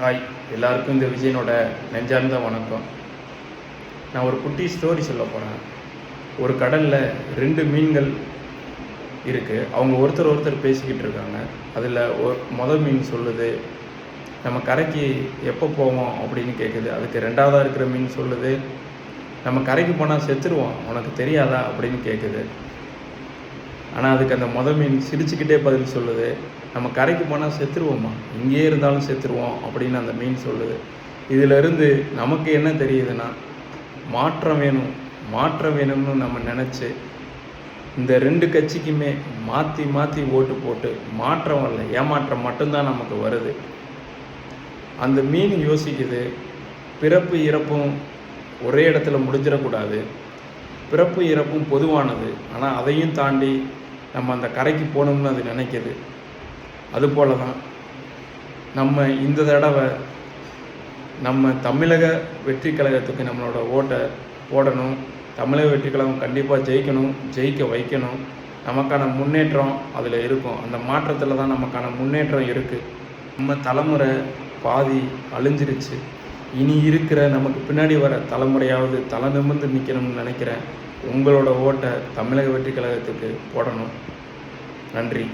Hi, எல்லாருக்கும் இந்த விஜயனோட நெஞ்சார்ந்த வணக்கம். நான் ஒரு குட்டி ஸ்டோரி சொல்ல போகிறேன். ஒரு கடலில் 2 மீன்கள் இருக்குது. அவங்க ஒருத்தர் பேசிக்கிட்டு இருக்காங்க. அதில் மொதல் மீன் சொல்லுது, நம்ம கரைக்கு எப்போ போவோம் அப்படின்னு கேட்குது. அதுக்கு 2வதாக இருக்கிற மீன் சொல்லுது, நம்ம கரைக்கு போனால் செத்துருவோம், உனக்கு தெரியாதா அப்படின்னு கேட்குது. ஆனால் அதுக்கு அந்த மொதல் மீன் சிரிச்சுக்கிட்டே பதில் சொல்லுது, நம்ம கரைக்கு போனால் செத்துருவோம்மா, இங்கேயே இருந்தாலும் செத்துருவோம் அப்படின்னு அந்த மீன் சொல்லுது. இதிலிருந்து நமக்கு என்ன தெரியுதுன்னா, மாற்றம் வேணும்னு நம்ம நினச்சி இந்த 2 கட்சிக்குமே மாற்றி ஓட்டு போட்டு மாற்றம் வரல, ஏமாற்றம் மட்டும்தான் நமக்கு வருது. அந்த மீன் யோசிக்குது, பிறப்பு இறப்பும் ஒரே இடத்துல முடிஞ்சிடக்கூடாது, பிறப்பு இறப்பும் பொதுவானது, ஆனால் அதையும் தாண்டி நம்ம அந்த கரைக்கு போகணும்னு அது நினைக்கிது. அதுபோல தான் நம்ம இந்த தடவை நம்ம தமிழக வெற்றி கழகத்துக்கு நம்மளோட ஓட்டை போடணும். தமிழக வெற்றி கழகம் கண்டிப்பாக ஜெயிக்கணும், ஜெயிக்க வைக்கணும். நமக்கான முன்னேற்றம் அதில் இருக்கும். அந்த மாற்றத்தில் தான் நமக்கான முன்னேற்றம் இருக்குது. நம்ம தலைமுறை பாதி அழிஞ்சிருச்சு. இனி இருக்கிற நமக்கு பின்னாடி வர தலைமுறையாவது தலை நிமிர்ந்து நிற்கணும்னு நினைக்கிறேன். உங்களோட ஓட்டை தமிழக வெற்றி கழகத்துக்கு போடணும். நன்றி.